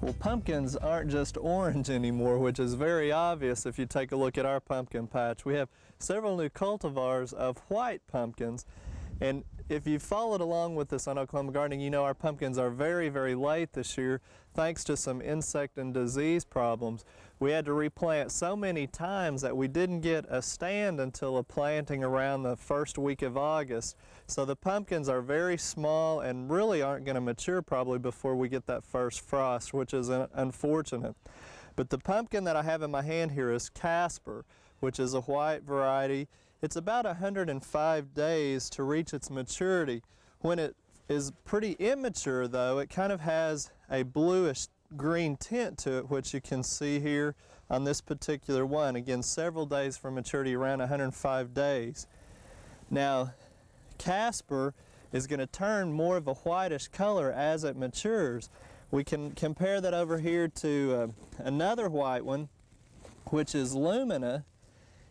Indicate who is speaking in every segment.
Speaker 1: Well, pumpkins aren't just orange anymore, which is very obvious if you take a look at our pumpkin patch. We have several new cultivars of white pumpkins, and if you followed along with us on Oklahoma Gardening, you know our pumpkins are very, very late this year thanks to some insect and disease problems. We had to replant so many times that we didn't get a stand until a planting around the first week of August. So the pumpkins are very small and really aren't going to mature probably before we get that first frost, which is unfortunate. But the pumpkin that I have in my hand here is Casper, which is a white variety. It's about 105 days to reach its maturity. When it is pretty immature though, it kind of has a bluish green tint to it, which you can see here on this particular one. Again, several days from maturity, around 105 days. Now, Casper is going to turn more of a whitish color as it matures. We can compare that over here to another white one, which is Lumina,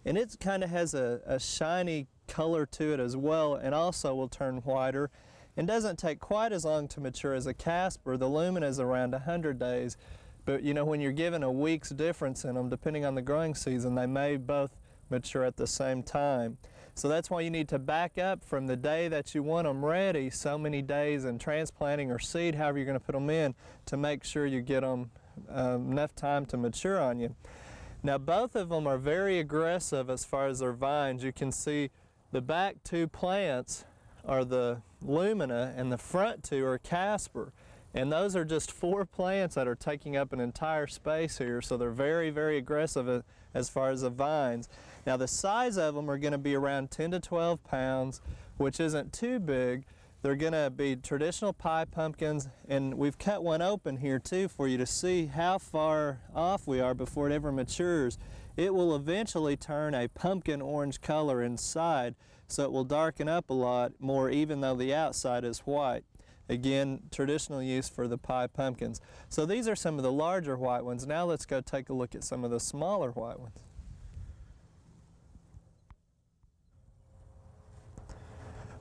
Speaker 1: and it kind of has a shiny color to it as well, and also will turn whiter and doesn't take quite as long to mature as a Casper. The Lumina is around 100 days, but you know, when you're given a week's difference in them, depending on the growing season, they may both mature at the same time. So that's why you need to back up from the day that you want them ready so many days in transplanting or seed, however you're going to put them in, to make sure you get them enough time to mature on you. Now both of them are very aggressive as far as their vines. You can see the back two plants are the Lumina and the front two are Casper. And those are just 4 plants that are taking up an entire space here, so they're very, very aggressive as far as the vines. Now the size of them are going to be around 10 to 12 pounds, which isn't too big. They're going to be traditional pie pumpkins, and we've cut one open here too for you to see how far off we are before it ever matures. It will eventually turn a pumpkin orange color inside, so it will darken up a lot more even though the outside is white. Again, traditional use for the pie pumpkins. So these are some of the larger white ones. Now let's go take a look at some of the smaller white ones.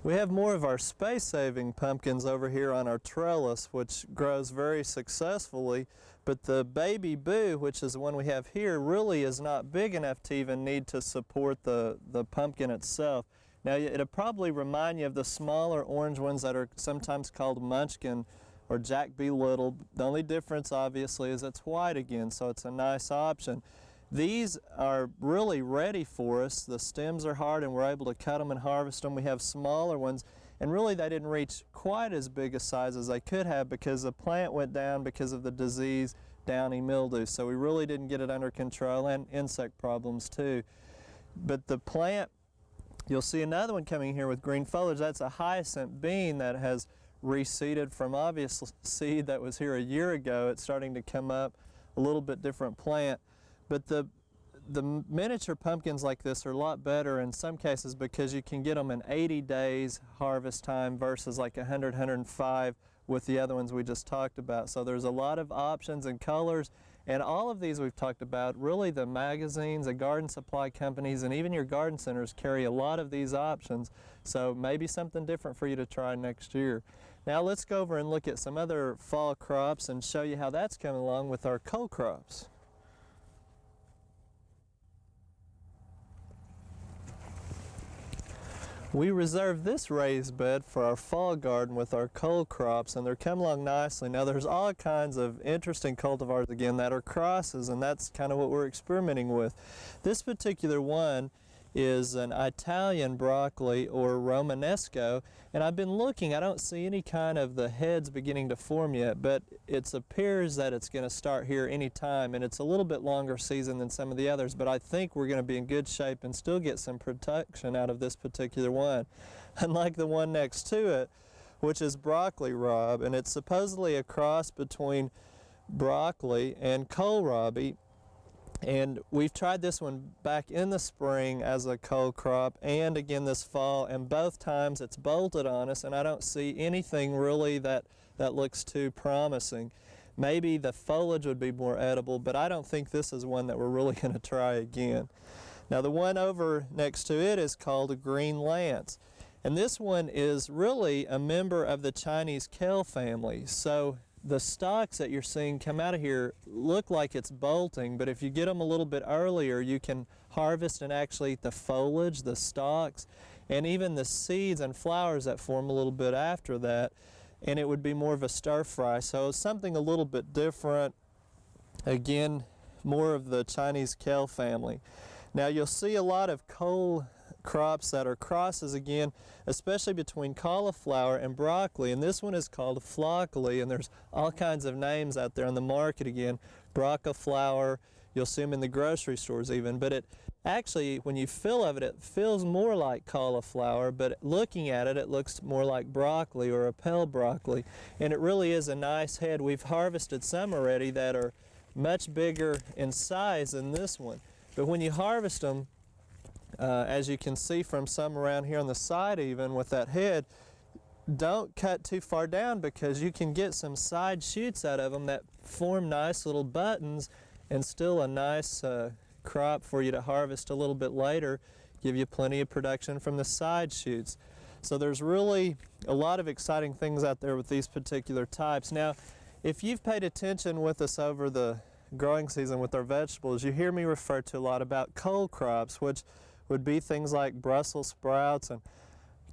Speaker 1: We have more of our space-saving pumpkins over here on our trellis, which grows very successfully, but the Baby Boo, which is the one we have here, really is not big enough to even need to support the pumpkin itself. Now it'll probably remind you of the smaller orange ones that are sometimes called Munchkin or Jack B. Little. The only difference obviously is it's white again, so it's a nice option. These are really ready for us. The stems are hard and we're able to cut them and harvest them. We have smaller ones, and really they didn't reach quite as big a size as they could have because the plant went down because of the disease downy mildew. So we really didn't get it under control, and insect problems too. But the plant, you'll see another one coming here with green foliage. That's a hyacinth bean that has reseeded from obvious seed that was here a year ago. It's starting to come up, a little bit different plant. But the miniature pumpkins like this are a lot better in some cases because you can get them in 80 days harvest time versus like 100, 105 with the other ones we just talked about. So there's a lot of options and colors, and all of these we've talked about, really the magazines, the garden supply companies, and even your garden centers carry a lot of these options. So maybe something different for you to try next year. Now let's go over and look at some other fall crops and show you how that's coming along with our cole crops. We reserved this raised bed for our fall garden with our cole crops, and they're coming along nicely. Now there's all kinds of interesting cultivars again that are crosses, and that's kind of what we're experimenting with. This particular one is an Italian broccoli or Romanesco, and I've been looking, I don't see any kind of the heads beginning to form yet, but it appears that it's going to start here any time, and it's a little bit longer season than some of the others, but I think we're going to be in good shape and still get some protection out of this particular one. Unlike the one next to it, which is broccoli rob, and it's supposedly a cross between broccoli and kohlrabi. And we've tried this one back in the spring as a cole crop and again this fall, and both times it's bolted on us, and I don't see anything really that looks too promising. Maybe the foliage would be more edible, but I don't think this is one that we're really going to try again. Now the one over next to it is called a green lance, and this one is really a member of the Chinese kale family. So the stalks that you're seeing come out of here look like it's bolting, but if you get them a little bit earlier, you can harvest and actually eat the foliage, the stalks, and even the seeds and flowers that form a little bit after that, and it would be more of a stir fry. So something a little bit different. Again, more of the Chinese kale family. Now you'll see a lot of cole crops that are crosses again, especially between cauliflower and broccoli, and this one is called floccoli, and there's all kinds of names out there on the market again. Broccoflower, you'll see them in the grocery stores even, but it actually, when you feel of it, it feels more like cauliflower, but looking at it, it looks more like broccoli or a pale broccoli, and it really is a nice head. We've harvested some already that are much bigger in size than this one, but when you harvest them, as you can see from some around here on the side even with that head, don't cut too far down because you can get some side shoots out of them that form nice little buttons and still a nice crop for you to harvest a little bit later, give you plenty of production from the side shoots. So there's really a lot of exciting things out there with these particular types. Now, if you've paid attention with us over the growing season with our vegetables, you hear me refer to a lot about cole crops, which would be things like Brussels sprouts and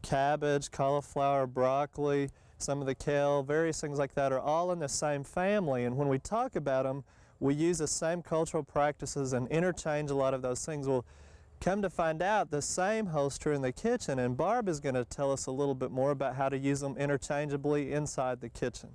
Speaker 1: cabbage, cauliflower, broccoli, some of the kale, various things like that are all in the same family. And when we talk about them, we use the same cultural practices and interchange a lot of those things. Well, come to find out, the same holds true in the kitchen, and Barb is going to tell us a little bit more about how to use them interchangeably inside the kitchen.